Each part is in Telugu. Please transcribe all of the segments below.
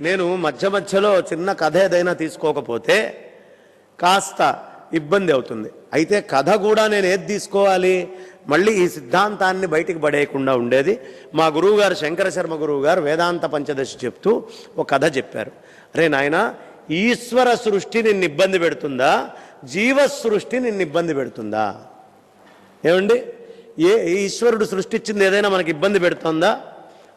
నేను మధ్య మధ్యలో చిన్న కథ ఏదైనా తీసుకోకపోతే కాస్త ఇబ్బంది అవుతుంది. అయితే కథ కూడా నేను ఏది తీసుకోవాలి, మళ్ళీ ఈ సిద్ధాంతాన్ని బయటికి పడేయకుండా ఉండేది. మా గురువుగారు శంకర శర్మ గురువు గారు వేదాంత పంచదశి చెప్తూ ఒక కథ చెప్పారు. అరే నాయన, ఈశ్వర సృష్టి నిన్ను ఇబ్బంది పెడుతుందా, జీవ సృష్టి నిన్ను ఇబ్బంది పెడుతుందా? ఏమండి, ఈశ్వరుడు సృష్టించింది ఏదైనా మనకి ఇబ్బంది పెడుతుందా?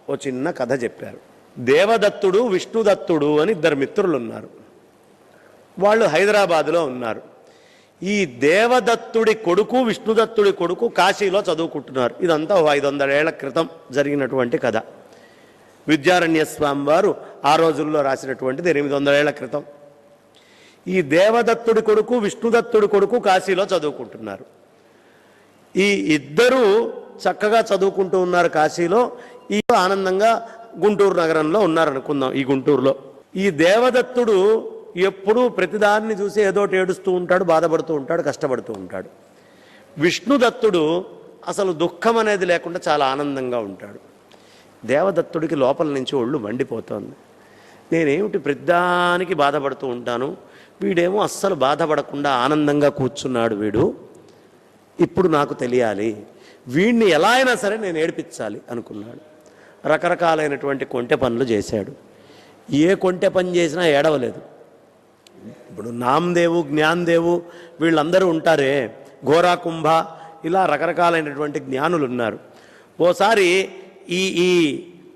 ఓ చిన్న కథ చెప్పారు. దేవదత్తుడు, విష్ణుదత్తుడు అని ఇద్దరు మిత్రులు ఉన్నారు. వాళ్ళు హైదరాబాదులో ఉన్నారు. ఈ దేవదత్తుడి కొడుకు, విష్ణుదత్తుడి కొడుకు కాశీలో చదువుకుంటున్నారు. ఇదంతా 500 ఏళ్ల క్రితం జరిగినటువంటి కథ. విద్యారణ్య స్వామి వారు ఆ రోజుల్లో రాసినటువంటిది 800 ఏళ్ల క్రితం. ఈ దేవదత్తుడి కొడుకు, విష్ణుదత్తుడి కొడుకు కాశీలో చదువుకుంటున్నారు. ఈ ఇద్దరు చక్కగా చదువుకుంటూ ఉన్నారు కాశీలో. ఈ ఆనందంగా గుంటూరు నగరంలో ఉన్నారనుకుందాం. ఈ గుంటూరులో ఈ దేవదత్తుడు ఎప్పుడూ ప్రతిదాన్ని చూసి ఏదోటి ఏడుస్తూ ఉంటాడు, బాధపడుతూ ఉంటాడు, కష్టపడుతూ ఉంటాడు. విష్ణుదత్తుడు అసలు దుఃఖం అనేది లేకుండా చాలా ఆనందంగా ఉంటాడు. దేవదత్తుడికి లోపల నుంచి ఒళ్ళు మండిపోతోంది. నేనేమిటి ప్రతిదానికి బాధపడుతూ ఉంటాను, వీడేమో అస్సలు బాధపడకుండా ఆనందంగా కూర్చున్నాడు. వీడు ఇప్పుడు నాకు తెలియాలి, వీడిని ఎలా అయినా సరే నేను ఏడిపించాలి అనుకున్నాడు. రకరకాలైనటువంటి కొంటె పనులు చేశాడు. ఏ కొంటె పని చేసినా ఏడవలేదు. ఇప్పుడు నామదేవు, జ్ఞానదేవు వీళ్ళందరూ ఉంటారే, ఘోరా కుంభ, ఇలా రకరకాలైనటువంటి జ్ఞానులు ఉన్నారు. ఓసారి ఈ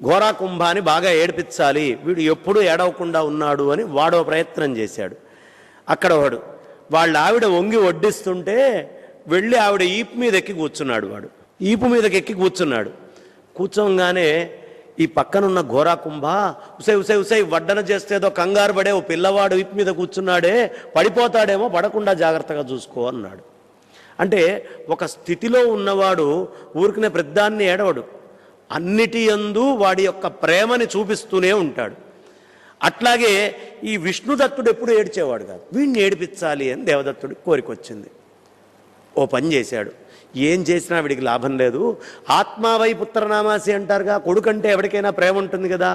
ఘోరా కుంభాని బాగా ఏడిపించాలి, వీడు ఎప్పుడూ ఏడవకుండా ఉన్నాడు అని వాడో ప్రయత్నం చేశాడు. అక్కడ వాళ్ళ ఆవిడ వంగి వడ్డిస్తుంటే వెళ్ళి ఆవిడ ఈపు మీద ఎక్కి కూర్చున్నాడు. వాడు ఈపు మీదకి ఎక్కి కూర్చున్నాడు. కూర్చోగానే ఈ పక్కనున్న ఘోరా కుంభ, ఉసై ఉసై ఉసై వడ్డన చేస్తేదో కంగారు పడే ఓ పిల్లవాడు ఈపు మీద కూర్చున్నాడే, పడిపోతాడేమో, పడకుండా జాగ్రత్తగా చూసుకో అన్నాడు. అంటే ఒక స్థితిలో ఉన్నవాడు ఊరికనే ప్రద్దాన్ని ఏడవడు, అన్నిటి యందు వాడి యొక్క ప్రేమని చూపిస్తూనే ఉంటాడు. అట్లాగే ఈ విష్ణుదత్తుడు ఎప్పుడు ఏడ్చేవాడు కాదు. వీడిని ఏడిపించాలి అని దేవదత్తుడి కోరిక వచ్చింది. ఓ పని చేశాడు. ఏం చేసినా వీడికి లాభం లేదు. ఆత్మావై పుత్రనామాసి అంటారుగా, కొడుకంటే ఎవరికైనా ప్రేమ ఉంటుంది కదా.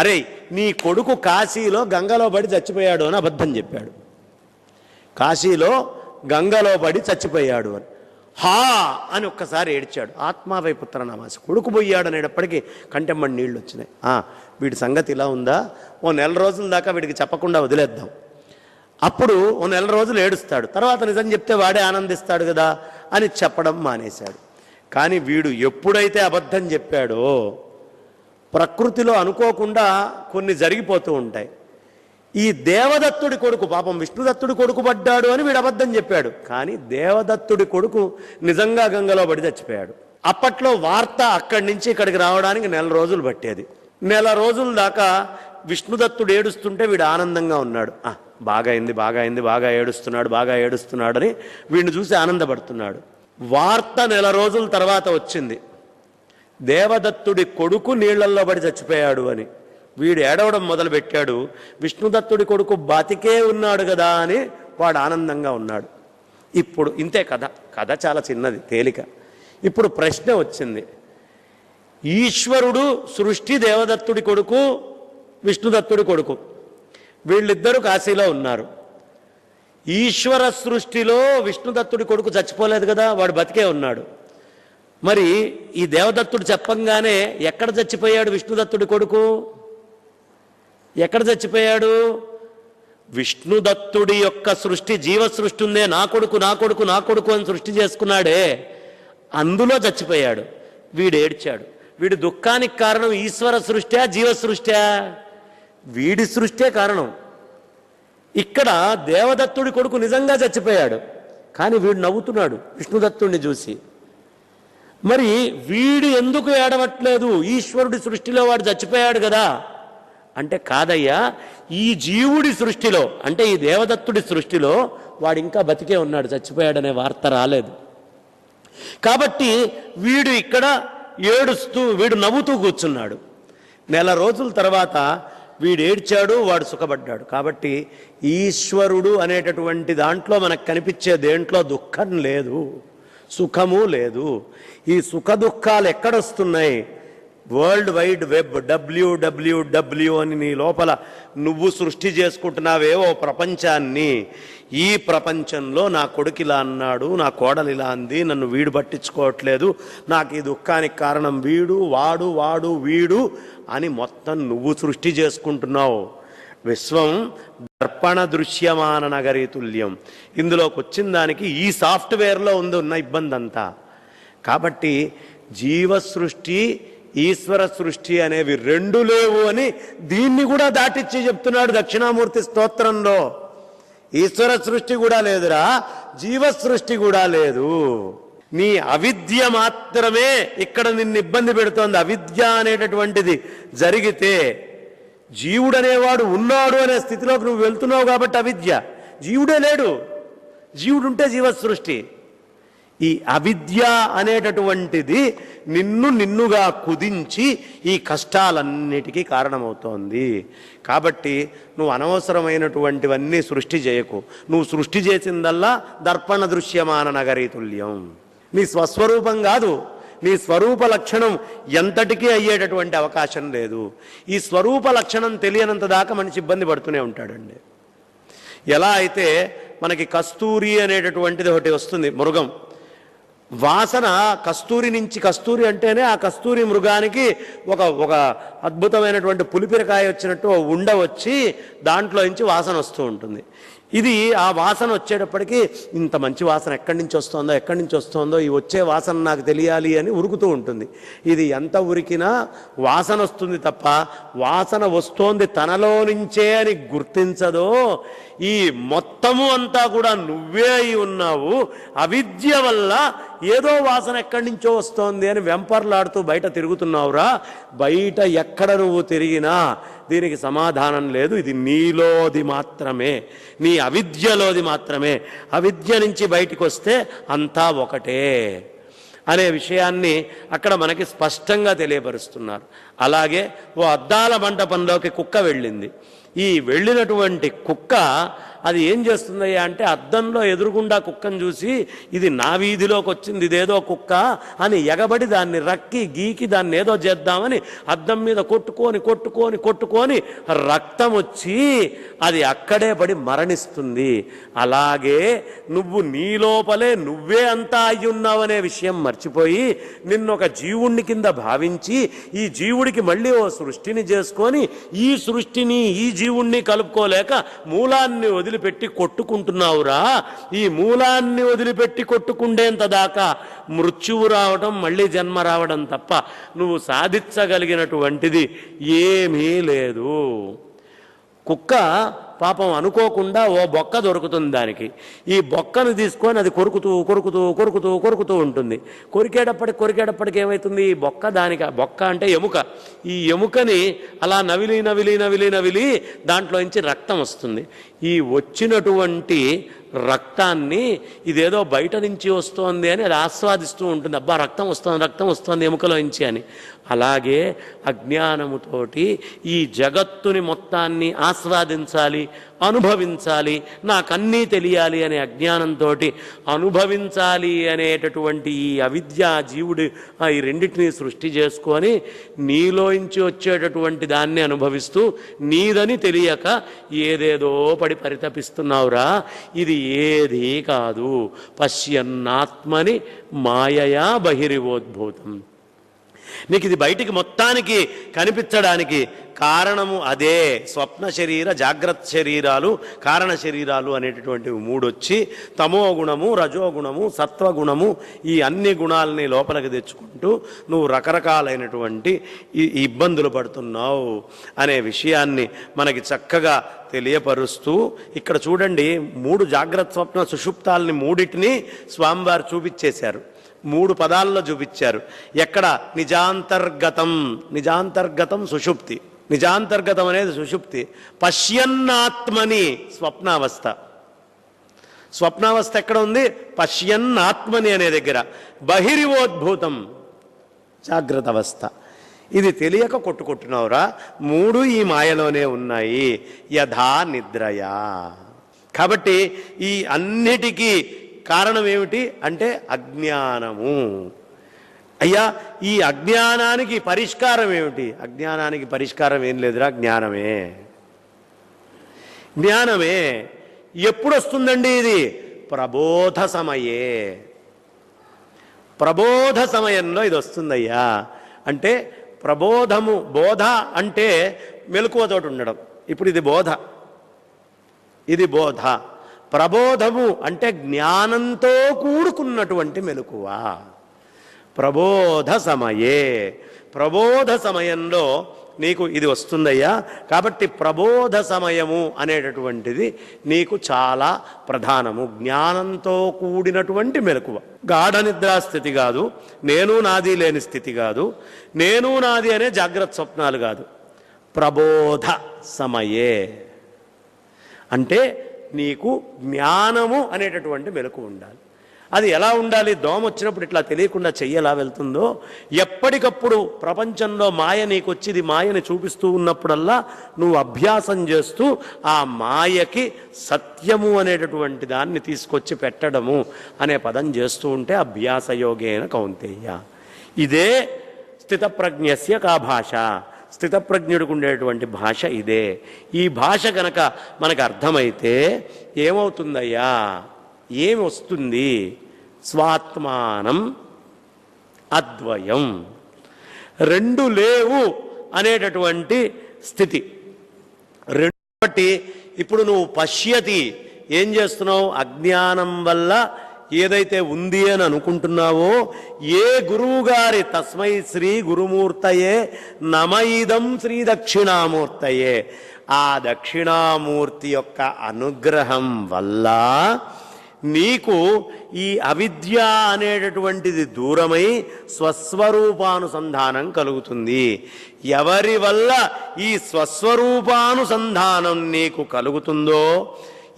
అరే, నీ కొడుకు కాశీలో గంగలో పడి చచ్చిపోయాడు అని అబద్ధం చెప్పాడు. కాశీలో గంగలో పడి చచ్చిపోయాడు అని. హా అని ఒక్కసారి ఏడ్చాడు. ఆత్మావై పుత్రనామాసి, కొడుకు పోయాడు అనేటప్పటికీ కంటెమ్మడి నీళ్ళు వచ్చినాయి. వీడి సంగతి ఇలా ఉందా, ఓ 1 రోజుల దాకా వీడికి చెప్పకుండా వదిలేద్దాం. అప్పుడు ఓ 1 రోజులు ఏడుస్తాడు, తర్వాత నిజం చెప్తే వాడే ఆనందిస్తాడు కదా అని చెప్పడం మానేశాడు. కానీ వీడు ఎప్పుడైతే అబద్ధం చెప్పాడో, ప్రకృతిలో అనుకోకుండా కొన్ని జరిగిపోతూ ఉంటాయి. ఈ దేవదత్తుడి కొడుకు, పాపం విష్ణుదత్తుడి కొడుకు పడ్డాడు అని వీడు అబద్ధం చెప్పాడు. కానీ దేవదత్తుడి కొడుకు నిజంగా గంగలో పడి చచ్చిపోయాడు. అప్పట్లో వార్త అక్కడి నుంచి ఇక్కడికి రావడానికి 1 రోజులు పట్టేది. 1 రోజుల దాకా విష్ణుదత్తుడు ఏడుస్తుంటే వీడు ఆనందంగా ఉన్నాడు. బాగా అయింది, బాగా అయింది, బాగా ఏడుస్తున్నాడు, బాగా ఏడుస్తున్నాడు అని వీడిని చూసి ఆనందపడుతున్నాడు. వార్త 1 రోజుల తర్వాత వచ్చింది, దేవదత్తుడి కొడుకు నీళ్లల్లో పడి చచ్చిపోయాడు అని. వీడు ఏడవడం మొదలుపెట్టాడు. విష్ణుదత్తుడి కొడుకు బతికే ఉన్నాడు కదా అని వాడు ఆనందంగా ఉన్నాడు. ఇప్పుడు ఇంతే కథ. కథ చాలా చిన్నది, తేలిక. ఇప్పుడు ప్రశ్న వచ్చింది. ఈశ్వరుడు సృష్టి దేవదత్తుడి కొడుకు, విష్ణుదత్తుడి కొడుకు, వీళ్ళిద్దరూ కాశీలో ఉన్నారు. ఈశ్వర సృష్టిలో విష్ణుదత్తుడి కొడుకు చచ్చిపోలేదు కదా, వాడు బతికే ఉన్నాడు. మరి ఈ దేవదత్తుడు చెప్పంగానే ఎక్కడ చచ్చిపోయాడు విష్ణుదత్తుడి కొడుకు? ఎక్కడ చచ్చిపోయాడు? విష్ణుదత్తుడి యొక్క సృష్టి, జీవ సృష్టి ఉందే, నా కొడుకు నా కొడుకు నా కొడుకు అని సృష్టి చేసుకున్నాడే, అందులో చచ్చిపోయాడు. వీడు ఏడ్చాడు. వీడి దుఃఖానికి కారణం ఈశ్వర సృష్ట్యా, జీవ సృష్ట్యా? వీడి సృష్టే కారణం. ఇక్కడ దేవదత్తుడి కొడుకు నిజంగా చచ్చిపోయాడు, కానీ వీడు నవ్వుతున్నాడు విష్ణుదత్తుడిని చూసి. మరి వీడు ఎందుకు ఏడవట్లేదు? ఈశ్వరుడి సృష్టిలో వాడు చచ్చిపోయాడు కదా అంటే, కాదయ్యా, ఈ జీవుడి సృష్టిలో, అంటే ఈ దేవదత్తుడి సృష్టిలో వాడు ఇంకా బతికే ఉన్నాడు, చచ్చిపోయాడనే వార్త రాలేదు. కాబట్టి వీడు ఇక్కడ ఏడుస్తూ, వీడు నవ్వుతూ కూర్చున్నాడు. 1 రోజుల తర్వాత వీడు ఏడ్చాడు, వాడు సుఖపడ్డాడు. కాబట్టి ఈశ్వరుడు అనేటటువంటి దాంట్లో మనకు కనిపించే దేంట్లో దుఃఖం లేదు, సుఖము లేదు. ఈ సుఖ దుఃఖాలు ఎక్కడొస్తున్నాయి? వరల్డ్ వైడ్ వెబ్ WWW అని నీ లోపల నువ్వు సృష్టి చేసుకుంటున్నావేవో ప్రపంచాన్ని. ఈ ప్రపంచంలో నా కొడుకు ఇలా అన్నాడు, నా కోడలు ఇలా అంది, నన్ను వీడు పట్టించుకోవట్లేదు, నాకు ఈ దుఃఖానికి కారణం వీడు, వాడు వాడు వీడు అని మొత్తం నువ్వు సృష్టి చేసుకుంటున్నావు. విశ్వం దర్పణ దృశ్యమాన నగరీ తుల్యం. ఇందులోకి వచ్చిన దానికి ఈ సాఫ్ట్వేర్లో ఉన్న ఇబ్బంది అంతా. కాబట్టి జీవ సృష్టి ఈశ్వర సృష్టి అనేవి రెండు లేవు అని దీన్ని కూడా దాటిచ్చి చెప్తున్నాడు దక్షిణామూర్తి స్తోత్రంలో. ఈశ్వర సృష్టి కూడా లేదురా, జీవ సృష్టి కూడా లేదు. నీ అవిద్య మాత్రమే ఇక్కడ నిన్ను ఇబ్బంది పెడుతోంది. అవిద్య అనేటటువంటిది జరిగితే జీవుడనేవాడు ఉన్నాడు అనే స్థితిలోకి నువ్వు వెళ్తున్నావు కాబట్టి అవిద్య. జీవుడే లేడు, జీవుడుంటే జీవ సృష్టి. ఈ అవిద్య అనేటటువంటిది నిన్నుగా కుదించి ఈ కష్టాలన్నిటికీ కారణమవుతోంది. కాబట్టి నువ్వు అనవసరమైనటువంటివన్నీ సృష్టి చేయకు. నువ్వు సృష్టి చేసిందల్లా దర్పణ దృశ్యమాన నగరీ తుల్యం. నీ స్వస్వరూపం కాదు, నీ స్వరూప లక్షణం ఎంతటికీ అయ్యేటటువంటి అవకాశం లేదు. ఈ స్వరూప లక్షణం తెలియనంత దాకా మనిషి ఇబ్బంది పడుతూనే ఉంటాడండి. ఎలా అయితే మనకి కస్తూరి అనేటటువంటిది ఒకటి వస్తుంది, మృగం వాసన. కస్తూరి నుంచి, కస్తూరి అంటేనే ఆ కస్తూరి మృగానికి ఒక అద్భుతమైనటువంటి పులిపిరకాయ వచ్చినట్టు ఉండ వచ్చి దాంట్లో నుంచి వాసన వస్తూ ఉంటుంది. ఇది ఆ వాసన వచ్చేటప్పటికి ఇంత మంచి వాసన ఎక్కడి నుంచి వస్తుందో ఈ వచ్చే వాసన నాకు తెలియాలి అని ఉరుకుతూ ఉంటుంది. ఇది ఎంత ఉరికినా వాసన వస్తుంది తప్ప వాసన వస్తోంది తనలో నుంచే అని గుర్తించదో. ఈ మొత్తము అంతా కూడా నువ్వే అయి ఉన్నావు. అవిద్య వల్ల ఏదో వాసన ఎక్కడి నుంచో వస్తోంది అని వెంపర్లాడుతూ బయట తిరుగుతున్నావురా. బయట ఎక్కడ నువ్వు తిరిగినా దీనికి సమాధానం లేదు. ఇది నీలోది మాత్రమే, నీ అవిద్యలోది మాత్రమే. అవిద్య నుంచి బయటికి వస్తే అంతా ఒకటే అనే విషయాన్ని అక్కడ మనకి స్పష్టంగా తెలియపరుస్తున్నారు. అలాగే ఓ అద్దాల మంటపంలోకి కుక్క వెళ్ళింది. ఈ వెళ్ళినటువంటి కుక్క అది ఏం చేస్తుందయ్యా అంటే అద్దంలో ఎదురుగుండా కుక్కను చూసి ఇది నా వీధిలోకి వచ్చింది, ఇదేదో కుక్క అని ఎగబడి దాన్ని రక్కి గీకి దాన్ని ఏదో చేద్దామని అద్దం మీద కొట్టుకొని రక్తం వచ్చి అది అక్కడే పడి మరణిస్తుంది. అలాగే నువ్వు నీ లోపలే నువ్వే అంతా అయి ఉన్నావనే విషయం మర్చిపోయి నిన్నొక జీవుణ్ణి కింద భావించి ఈ జీవుడికి మళ్ళీ ఓ సృష్టిని చేసుకొని ఈ సృష్టిని ఈ జీవుణ్ణి కలుపుకోలేక మూలాన్ని వదిలిపెట్టి కొట్టుకుంటున్నావురా. ఈ మూలాన్ని వదిలిపెట్టి కొట్టుకుండేంత దాకా మృత్యువు రావడం, మళ్ళీ జన్మ రావడం తప్ప నువ్వు సాధించగలిగినటువంటిది ఏమీ లేదు. కుక్క పాపం అనుకోకుండా ఓ బొక్క దొరుకుతుంది దానికి. ఈ బొక్కను తీసుకొని అది కొరుకుతూ ఉంటుంది. కొరికేటప్పటికి ఏమవుతుంది, ఈ బొక్క దానికి, బొక్క అంటే ఎముక, ఈ ఎముకని అలా నవిలి దాంట్లోంచి రక్తం వస్తుంది. ఈ వచ్చినటువంటి రక్తాన్ని ఇదేదో బయట నుంచి వస్తోంది అని అది ఆస్వాదిస్తూ ఉంటుంది. అబ్బా రక్తం వస్తోంది ఎముకలోంచి అని. అలాగే అజ్ఞానముతోటి ఈ జగత్తుని మొత్తాన్ని ఆస్వాదించాలి, అనుభవించాలి, నాకన్నీ తెలియాలి అనే అజ్ఞానంతో అనుభవించాలి అనేటటువంటి ఈ అవిద్య జీవుడు ఈ రెండింటినీ సృష్టి చేసుకొని నీలోంచి వచ్చేటటువంటి దాన్ని అనుభవిస్తూ నీదని తెలియక ఏదేదో పడి పరితపిస్తున్నావురా. ఇది ఏదీ కాదు. పశ్యన్నాత్మని మాయయా బహిరివోద్భూతం. నీకు ఇది బయటికి మొత్తానికి కనిపించడానికి కారణము అదే. స్వప్న శరీర, జాగ్రత్త శరీరాలు, కారణ శరీరాలు అనేటటువంటివి మూడు వచ్చి తమో గుణము, రజోగుణము, సత్వగుణము ఈ అన్ని గుణాలని లోపలికి తెచ్చుకుంటూ నువ్వు రకరకాలైనటువంటి ఇబ్బందులు పడుతున్నావు అనే విషయాన్ని మనకి చక్కగా తెలియపరుస్తూ ఇక్కడ చూడండి, మూడు జాగ్రత్త స్వప్న సుషుప్తాలని మూడింటిని స్వామివారు చూపించేశారు. మూడు పదాల్లో చూపించారు. ఎక్కడ నిజాంతర్గతం సుషుప్తి. నిజాంతర్గతం అనేది సుషుప్తి. పశ్యన్నాత్మని స్వప్నావస్థ ఎక్కడ ఉంది? పశ్యన్నాత్మని అనే దగ్గర. బహిరివోద్భూతం జాగ్రత్త అవస్థ. ఇది తెలియక కొట్టుకుంటున్నావురా. మూడు ఈ మాయలోనే ఉన్నాయి, యథా నిద్రయా. కాబట్టి ఈ అన్నిటికీ కారణం ఏమిటి అంటే అజ్ఞానము. అయ్యా ఈ అజ్ఞానానికి పరిష్కారం ఏమిటి? అజ్ఞానానికి పరిష్కారం ఏం లేదురా, జ్ఞానమే. జ్ఞానమే. ఎప్పుడు వస్తుందండి ఇది? ప్రబోధ సమయే. ప్రబోధ సమయంలో ఇది వస్తుందయ్యా. అంటే ప్రబోధము, బోధ అంటే మెలకువతోటి ఉండడం. ఇప్పుడు ఇది బోధ, ఇది బోధ. ప్రబోధము అంటే జ్ఞానంతో కూడుకున్నటువంటి మెలకువ. ప్రబోధ సమయే, ప్రబోధ సమయంలో నీకు ఇది వస్తుందయ్యా. కాబట్టి ప్రబోధ సమయము అనేటటువంటిది నీకు చాలా ప్రధానము. జ్ఞానంతో కూడినటువంటి మెలకువ. గాఢ నిద్రాస్థితి కాదు, నేను నాది లేని స్థితి కాదు, నేను నాది అనే జాగ్రత్త స్వప్నాలు కాదు. ప్రబోధ సమయే అంటే నీకు జ్ఞానము అనేటటువంటి మెలకువ ఉండాలి. అది ఎలా ఉండాలి? దోమ వచ్చినప్పుడు ఇట్లా తెలియకుండా చెయ్యి ఎలా వెళ్తుందో, ఎప్పటికప్పుడు ప్రపంచంలో మాయ నీకు వచ్చి మాయని చూపిస్తూ ఉన్నప్పుడల్లా నువ్వు అభ్యాసం చేస్తూ ఆ మాయకి సత్యము అనేటటువంటి దాన్ని తీసుకొచ్చి పెట్టడము అనే పదం చేస్తూ ఉంటే అభ్యాసయోగేన కౌంతేయ. ఇదే స్థితప్రజ్ఞస్య కా భాష. స్థితప్రజ్ఞుడికి ఉండేటువంటి భాష ఇదే. ఈ భాష కనుక మనకు అర్థమైతే ఏమవుతుందయ్యా? ఏమి వస్తుంది? స్వాత్మానం అద్వయం, రెండు లేవు అనేటటువంటి స్థితి. రెండు. ఇప్పుడు నువ్వు పశ్యతి ఏం చేస్తున్నావు? అజ్ఞానం వల్ల ఏదైతే ఉంది అని అనుకుంటున్నావో, ఏ గురువు గారి తస్మై శ్రీ గురుమూర్తయే నమైదం శ్రీ దక్షిణామూర్తయే, ఆ దక్షిణామూర్తి యొక్క అనుగ్రహం వల్ల నీకు ఈ అవిద్య అనేటటువంటిది దూరమై స్వస్వరూపానుసంధానం కలుగుతుంది. ఎవరి వల్ల ఈ స్వస్వరూపానుసంధానం నీకు కలుగుతుందో,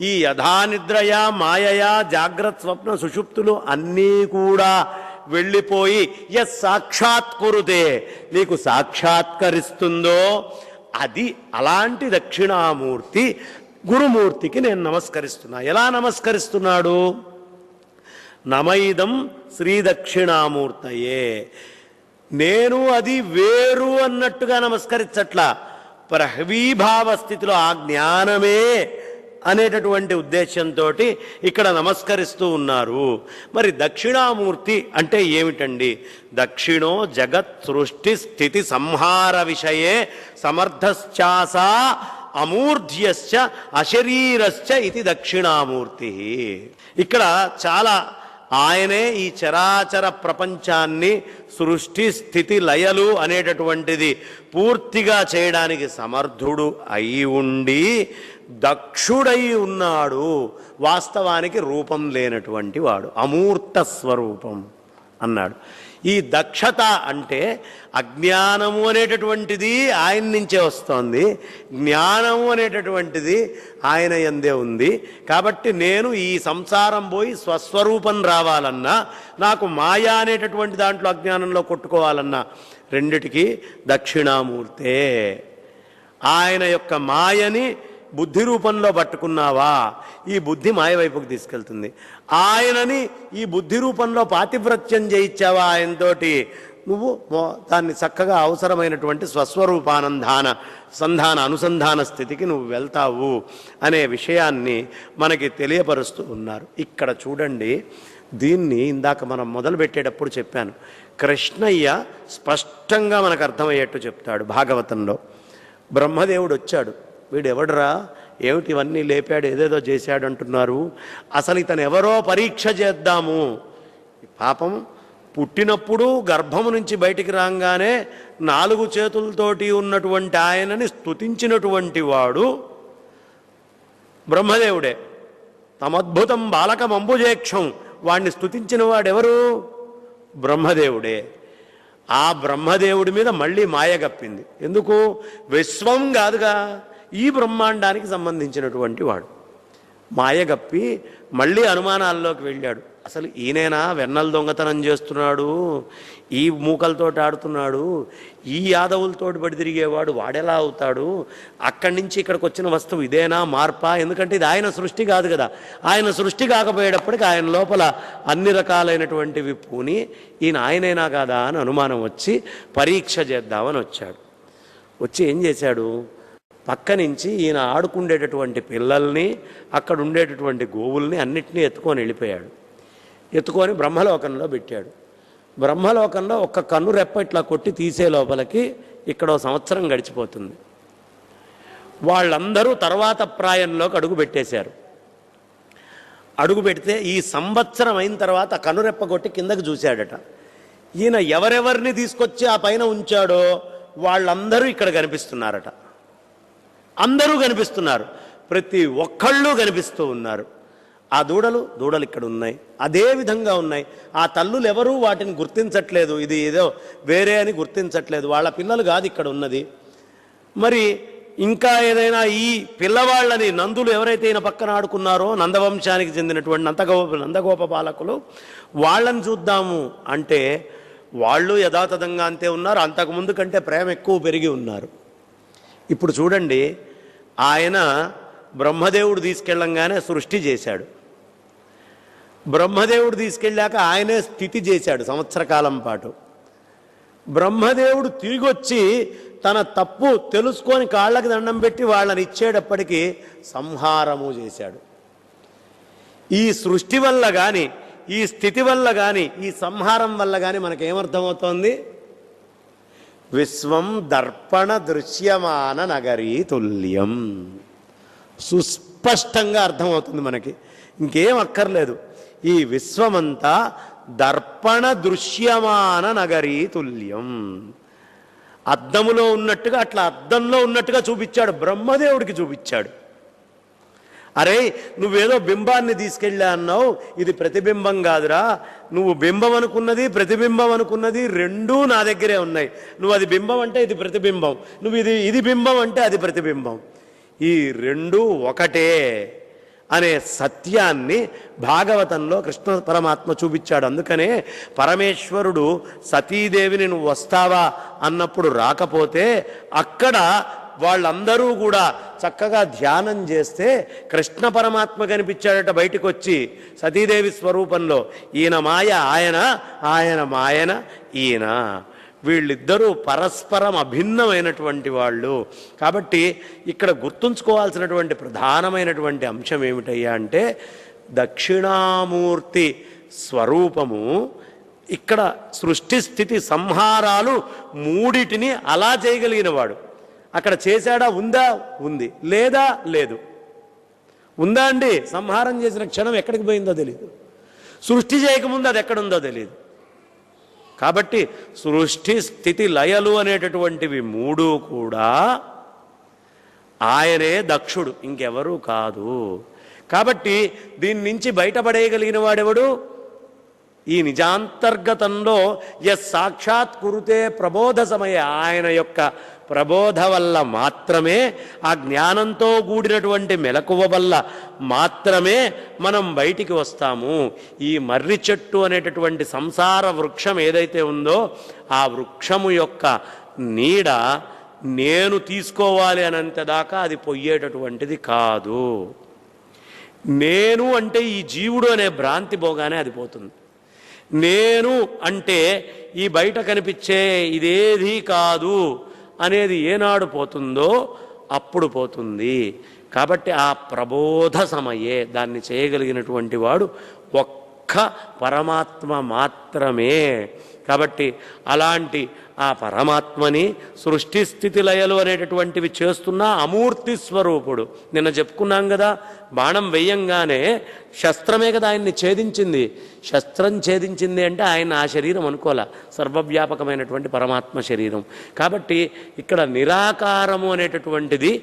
ఈ యథానిద్రయా మాయయా జాగ్రత్త స్వప్న సుషుప్తులు అన్నీ కూడా వెళ్ళిపోయి సాక్షాత్కృతే నీకు సాక్షాత్కరిస్తుందో, అది అలాంటి దక్షిణామూర్తి గురుమూర్తికి నేను నమస్కరిస్తున్నా. ఎలా నమస్కరిస్తున్నాడు? నమైదం శ్రీ దక్షిణామూర్తయే. నేను అది వేరు అన్నట్టుగా నమస్కరించట్లా, ప్రహ్వీభావ స్థితిలో ఆ జ్ఞానమే అనేటటువంటి ఉద్దేశంతో ఇక్కడ నమస్కరిస్తూ ఉన్నారు. మరి దక్షిణామూర్తి అంటే ఏమిటండి? దక్షిణో జగత్ సృష్టి స్థితి సంహార విషయే సమర్థశ్చాస అమూర్ధ్యశ్చ అశరీరశ్చ ఇది దక్షిణామూర్తి. ఇక్కడ చాలా ఆయనే ఈ చరాచర ప్రపంచాన్ని సృష్టి స్థితి లయలు అనేటటువంటిది పూర్తిగా చేయడానికి సమర్థుడు అయి ఉండి దక్షుడై ఉన్నాడు. వాస్తవానికి రూపం లేనటువంటి వాడు, అమూర్త స్వరూపం అన్నాడు. ఈ దక్షత అంటే అజ్ఞానము అనేటటువంటిది ఆయన నుంచే వస్తోంది, జ్ఞానము అనేటటువంటిది ఆయన యందే ఉంది. కాబట్టి నేను ఈ సంసారం పోయి స్వస్వరూపం రావాలన్నా, నాకు మాయా అనేటటువంటి దాంట్లో అజ్ఞానంలో కొట్టుకోవాలన్నా, రెండిటికి దక్షిణామూర్తే. ఆయన యొక్క మాయని బుద్ధి రూపంలో పట్టుకున్నావా, ఈ బుద్ధి మాయ వైపుకి తీసుకెళ్తుంది. ఆయనని ఈ బుద్ధి రూపంలో పాతివ్రత్యం చేయించావా ఆయనతోటి, నువ్వు దాన్ని చక్కగా అవసరమైనటువంటి సంధాన అనుసంధాన స్థితికి నువ్వు వెళ్తావు అనే విషయాన్ని మనకి తెలియపరుస్తూ ఉన్నారు. ఇక్కడ చూడండి, దీన్ని ఇందాక మనం మొదలుపెట్టేటప్పుడు చెప్పాను. కృష్ణయ్య స్పష్టంగా మనకు అర్థమయ్యేట్టు చెప్తాడు భాగవతంలో. బ్రహ్మదేవుడు వచ్చాడు, వీడెవడరా, ఏమిటి ఇవన్నీ లేపాడు, ఏదేదో చేశాడు అంటున్నారు, అసలు ఇతను ఎవరో పరీక్ష చేద్దాము. పాపం పుట్టినప్పుడు గర్భము నుంచి బయటికి రాగానే 4 చేతులతోటి ఉన్నటువంటి ఆయనని స్తుతించినటువంటి వాడు బ్రహ్మదేవుడే. తమద్భుతం బాలకమంబుజేక్షం, వాణ్ణి స్తుతించిన వాడెవరు? బ్రహ్మదేవుడే. ఆ బ్రహ్మదేవుడి మీద మళ్ళీ మాయ గప్పింది. ఎందుకు? విశ్వం కాదుగా, ఈ బ్రహ్మాండానికి సంబంధించినటువంటి వాడు మాయగప్పి మళ్ళీ అనుమానాల్లోకి వెళ్ళాడు. అసలు ఈయనేనా వెన్నెల దొంగతనం చేస్తున్నాడు, ఈ మూకలతో ఆడుతున్నాడు, ఈ యాదవులతోటి బడి తిరిగేవాడు వాడెలా అవుతాడు, అక్కడి నుంచి ఇక్కడికి వచ్చిన వస్తువు ఇదేనా మార్పా? ఎందుకంటే ఇది ఆయన సృష్టి కాదు కదా. ఆయన సృష్టి కాకపోయేటప్పటికి ఆయన లోపల అన్ని రకాలైనటువంటివి పూని ఈయన ఆయనైనా కాదా అని అనుమానం వచ్చి పరీక్ష చేద్దామని వచ్చాడు. వచ్చి ఏం చేశాడు, పక్క నుంచి ఈయన ఆడుకుండేటటువంటి పిల్లల్ని, అక్కడ ఉండేటటువంటి గోవుల్ని అన్నిటినీ ఎత్తుకొని వెళ్ళిపోయాడు. ఎత్తుకొని బ్రహ్మలోకంలో పెట్టాడు. బ్రహ్మలోకంలో ఒక్క కన్ను రెప్ప ఇట్లా కొట్టి తీసే లోపలికి ఇక్కడ సంవత్సరం గడిచిపోతుంది. వాళ్ళందరూ తర్వాత ప్రాయంలోకి అడుగు పెట్టేశారు. అడుగు పెడితే ఈ సంవత్సరం అయిన తర్వాత కనురెప్ప కొట్టి కిందకి చూశాడట. ఈయన ఎవరెవరిని తీసుకొచ్చి ఆ పైన ఉంచాడో వాళ్ళందరూ ఇక్కడ కనిపిస్తున్నారట. అందరూ కనిపిస్తున్నారు, ప్రతి ఒక్కళ్ళు కనిపిస్తూ ఉన్నారు. ఆ దూడలు ఇక్కడ ఉన్నాయి, అదే విధంగా ఉన్నాయి. ఆ తల్లులు ఎవరూ వాటిని గుర్తించట్లేదు, ఇది ఏదో వేరే అని గుర్తించట్లేదు. వాళ్ళ పిల్లలు కాదు ఇక్కడ ఉన్నది. మరి ఇంకా ఏదైనా ఈ పిల్లవాళ్ళని నందులు ఎవరైతే ఈయన పక్కన ఆడుకున్నారో నందవంశానికి చెందినటువంటి నందగోప బాలకులు, వాళ్ళని చూద్దాము అంటే వాళ్ళు యథాతథంగా అంతే ఉన్నారు. అంతకుముందు కంటే ప్రేమ ఎక్కువ పెరిగి ఉన్నారు. ఇప్పుడు చూడండి, ఆయన బ్రహ్మదేవుడు తీసుకెళ్ళంగానే సృష్టి చేశాడు. బ్రహ్మదేవుడు తీసుకెళ్ళాక ఆయనే స్థితి చేశాడు సంవత్సర కాలం పాటు. బ్రహ్మదేవుడు తిరిగి వచ్చి తన తప్పు తెలుసుకొని కాళ్ళకి దండం పెట్టి వాళ్ళని ఇచ్చేటప్పటికీ సంహారము చేశాడు. ఈ సృష్టి వల్ల కానీ, ఈ స్థితి వల్ల కానీ, ఈ సంహారం వల్ల కానీ మనకేమర్థమవుతోంది? విశ్వం దర్పణ దృశ్యమాన నగరీ తుల్యం. సుస్పష్టంగా అర్థమవుతుంది మనకి, ఇంకేం అక్కర్లేదు. ఈ విశ్వమంతా దర్పణ దృశ్యమాన నగరీ తుల్యం. అద్దములో ఉన్నట్టుగా, అట్లా అద్దంలో ఉన్నట్టుగా చూపించాడు, బ్రహ్మదేవుడికి చూపించాడు. అరే, నువ్వేదో బింబాన్ని తీసుకెళ్ళా అన్నావు, ఇది ప్రతిబింబం కాదురా. నువ్వు బింబం అనుకున్నది, ప్రతిబింబం అనుకున్నది రెండూ నా దగ్గరే ఉన్నాయి. నువ్వు అది బింబం అంటే ఇది ప్రతిబింబం, నువ్వు ఇది బింబం అంటే అది ప్రతిబింబం. ఈ రెండూ ఒకటే అనే సత్యాన్ని భాగవతంలో కృష్ణ పరమాత్మ చూపించాడు. అందుకనే పరమేశ్వరుడు సతీదేవిని నువ్వు వస్తావా అన్నప్పుడు రాకపోతే అక్కడ వాళ్ళందరూ కూడా చక్కగా ధ్యానం చేస్తే కృష్ణ పరమాత్మ కనిపించాడట బయటికి వచ్చి సతీదేవి స్వరూపంలో. ఈయన మాయ ఆయన, ఆయన మాయన ఈయన. వీళ్ళిద్దరూ పరస్పరం అభిన్నమైనటువంటి వాళ్ళు. కాబట్టి ఇక్కడ గుర్తుంచుకోవాల్సినటువంటి ప్రధానమైనటువంటి అంశం ఏమిటయ్యా అంటే, దక్షిణామూర్తి స్వరూపము ఇక్కడ సృష్టి స్థితి సంహారాలు మూడిటిని అలా చేయగలిగిన వాడు. అక్కడ చేశాడా? ఉందా? ఉంది. లేదా? లేదు. ఉందా అండి? సంహారం చేసిన క్షణం ఎక్కడికి పోయిందో తెలియదు, సృష్టి చేయకముందు అది ఎక్కడుందో తెలియదు. కాబట్టి సృష్టి స్థితి లయలు అనేటటువంటివి మూడు కూడా ఆయనే దక్షుడు, ఇంకెవరూ కాదు. కాబట్టి దీని నుంచి బయటపడేయగలిగిన వాడెవడు? ఈ నిజాంతర్గతంలో సాక్షాత్ కురుతే ప్రబోధ సమయ, ఆయన యొక్క ప్రబోధ వల్ల మాత్రమే, ఆ జ్ఞానంతో కూడినటువంటి మెలకువ వల్ల మాత్రమే మనం బయటికి వస్తాము. ఈ మర్రి చెట్టు అనేటటువంటి సంసార వృక్షం ఏదైతే ఉందో ఆ వృక్షము యొక్క నీడ నేను తీసుకోవాలి అనంతదాకా అది పొయ్యేటటువంటిది కాదు. నేను అంటే ఈ జీవుడు అనే భ్రాంతి పోగానే అది పోతుంది. నేను అంటే ఈ బయట కనిపించే ఇదేది కాదు అనేది ఏనాడు పోతుందో అప్పుడు పోతుంది. కాబట్టి ఆ ప్రబోధ సమయే దాన్ని చేయగలిగినటువంటి వాడు ఒక్క పరమాత్మ మాత్రమే. కాబట్టి అలాంటి ఆ పరమాత్మని సృష్టి స్థితి లయలు అనేటటువంటివి చేస్తున్న అమూర్తి స్వరూపుడు. నిన్న చెప్పుకున్నాం కదా, బాణం వెయ్యంగానే శస్త్రమే కదా ఆయన్ని ఛేదించింది. శస్త్రం ఛేదించింది అంటే ఆయన ఆ శరీరం అనుకోలే, సర్వవ్యాపకమైనటువంటి పరమాత్మ శరీరం. కాబట్టి ఇక్కడ నిరాకారము అనేటటువంటిది,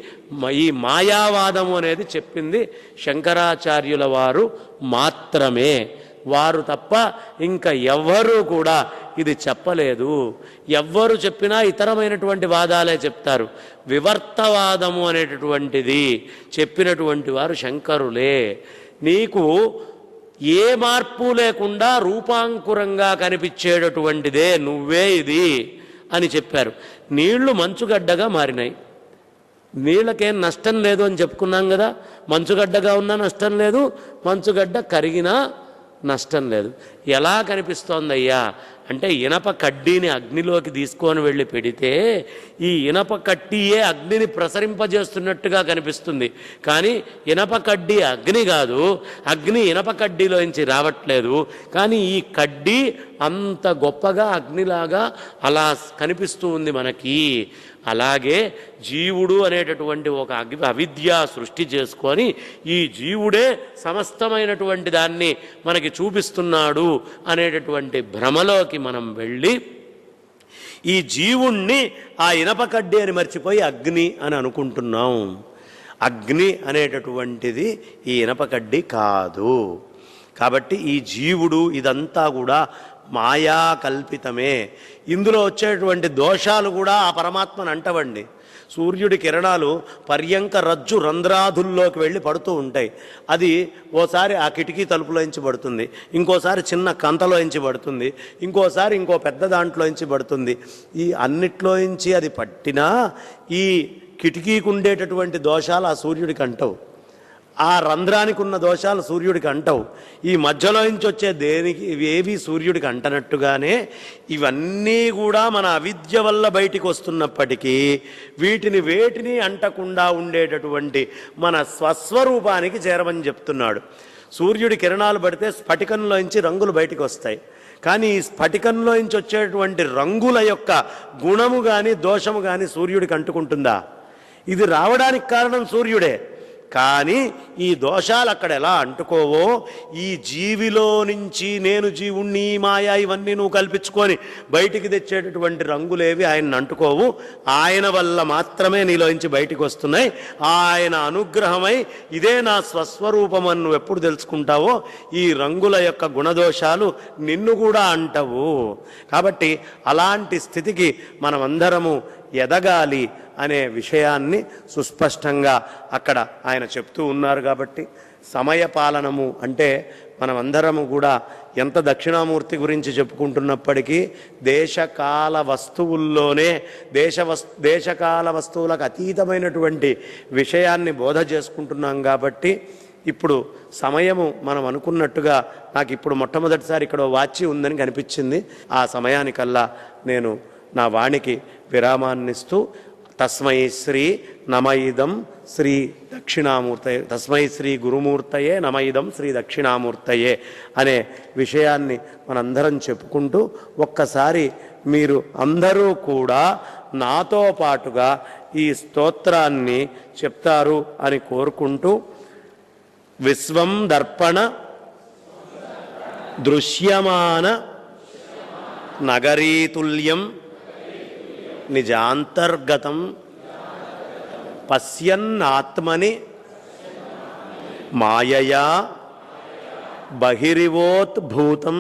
ఈ మాయావాదము అనేది చెప్పింది శంకరాచార్యుల వారు మాత్రమే. వారు తప్ప ఇంకా ఎవ్వరూ కూడా ఇది చెప్పలేదు. ఎవ్వరు చెప్పినా ఇతరమైనటువంటి వాదాలే చెప్తారు. వివర్తవాదము అనేటటువంటిది చెప్పినటువంటి వారు శంకరులే. నీకు ఏ మార్పు లేకుండా రూపాంకురంగా కనిపించేటటువంటిదే నువ్వే ఇది అని చెప్పారు. నీళ్లు మంచుగడ్డగా మారినాయి. నీళ్ళకేం నష్టం లేదు అని చెప్పుకున్నాం కదా. మంచుగడ్డగా ఉన్నా నష్టం లేదు, మంచుగడ్డ కరిగినా నష్టం లేదు. ఎలా కనిపిస్తోందయ్యా అంటే ఇనప కడ్డీని అగ్నిలోకి తీసుకొని వెళ్ళి పెడితే ఈ ఇనప కడ్డీయే అగ్నిని ప్రసరింపజేస్తున్నట్టుగా కనిపిస్తుంది. కానీ ఇనప కడ్డీ అగ్ని కాదు, అగ్ని ఇనప కడ్డీలోంచి రావట్లేదు. కానీ ఈ కడ్డీ అంత గొప్పగా అగ్నిలాగా అలా కనిపిస్తూ ఉంది మనకి. అలాగే జీవుడు అనేటటువంటి ఒక అవిద్య సృష్టి చేసుకొని ఈ జీవుడే సమస్తమైనటువంటి దాన్ని మనకి చూపిస్తున్నాడు అనేటటువంటి భ్రమలోకి మనం వెళ్ళి ఈ జీవుణ్ణి ఆ ఇనప కడ్డీ అని మర్చిపోయి అగ్ని అని అనుకుంటున్నాం. అగ్ని అనేటటువంటిది ఈ ఇనప కడ్డీ కాదు. కాబట్టి ఈ జీవుడు ఇదంతా కూడా మాయా కల్పితమే. ఇందులో వచ్చేటువంటి దోషాలు కూడా ఆ పరమాత్మను అంటవండి. సూర్యుడి కిరణాలు పర్యంక రజ్జు రంధ్రాదుల్లోకి వెళ్ళి పడుతూ ఉంటాయి. అది ఓసారి ఆ కిటికీ తలుపులోంచి పడుతుంది, ఇంకోసారి చిన్న కంతలోంచి పడుతుంది, ఇంకోసారి ఇంకో పెద్ద దాంట్లోంచి పడుతుంది. ఈ అన్నిట్లోంచి అది పట్టినా ఈ కిటికీకి ఉండేటటువంటి దోషాలు ఆ సూర్యుడికి అంటవు, ఆ రంధ్రానికి ఉన్న దోషాలు సూర్యుడికి అంటవు. ఈ మధ్యలో నుంచి వచ్చే దేనికి ఏవి సూర్యుడికి అంటనట్టుగానే ఇవన్నీ కూడా మన అవిద్య వల్ల బయటికి వస్తున్నప్పటికీ వేటిని అంటకుండా ఉండేటటువంటి మన స్వస్వరూపానికి చేరమని చెప్తున్నాడు. సూర్యుడి కిరణాలు పడితే స్ఫటికంలోంచి రంగులు బయటికి వస్తాయి. కానీ ఈ స్ఫటికంలోంచి వచ్చేటువంటి రంగుల యొక్క గుణము కానీ దోషము కానీ సూర్యుడికి అంటుకుంటుందా? ఇది రావడానికి కారణం సూర్యుడే. కానీ ఈ దోషాలు అక్కడ ఎలా అంటుకోవో ఈ జీవిలో నుంచి నేను జీవుణ్ణి మాయా ఇవన్నీ నువ్వు కల్పించుకొని బయటికి తెచ్చేటటువంటి రంగులేవి ఆయన అంటుకోవు. ఆయన వల్ల మాత్రమే నీలోంచి బయటికి వస్తున్నాయి. ఆయన అనుగ్రహమై ఇదే నా స్వస్వరూపమని నువ్వు ఎప్పుడు తెలుసుకుంటావో ఈ రంగుల యొక్క గుణదోషాలు నిన్ను కూడా అంటవు. కాబట్టి అలాంటి స్థితికి మనమందరము ఎదగాలి అనే విషయాన్ని సుస్పష్టంగా అక్కడ ఆయన చెప్తూ ఉన్నారు. కాబట్టి సమయపాలనము అంటే మనమందరము కూడా ఎంత దక్షిణామూర్తి గురించి చెప్పుకుంటున్నప్పటికీ దేశకాల వస్తువుల్లోనే దేశకాల వస్తువులకు అతీతమైనటువంటి విషయాన్ని బోధ చేసుకుంటున్నాం. కాబట్టి ఇప్పుడు సమయము మనం అనుకున్నట్టుగా నాకు ఇప్పుడు మొట్టమొదటిసారి ఇక్కడ వాచి ఉందని కనిపించింది. ఆ సమయానికల్లా నేను నా వాణికి విరామాన్నిస్తూ తస్మై శ్రీ నమయిదం శ్రీ దక్షిణామూర్తయే, తస్మై శ్రీ గురుమూర్తయే నమయిదం శ్రీ దక్షిణామూర్తయే అనే విషయాన్ని మనందరం చెప్పుకుంటూ ఒక్కసారి మీరు అందరూ కూడా నాతో పాటుగా ఈ స్తోత్రాన్ని చెప్తారు అని కోరుకుంటూ విశ్వం దర్పణ దృశ్యమాన నగరీతుల్యం నిజాంతర్గతం పశ్యన్నాత్మని మాయయా బహిరివోద్భూతం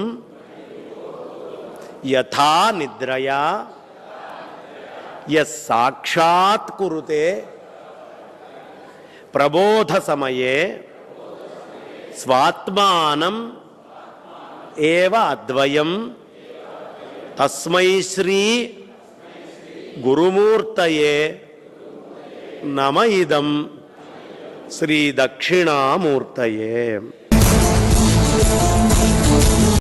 యథా నిద్రయా యస్సాక్షాత్ కురుతే ప్రబోధ సమయే స్వాత్మానం ఏవ అద్వయం తస్మై శ్రీ గురుమూర్తయే నమ ఇదం శ్రీ దక్షిణామూర్తయే.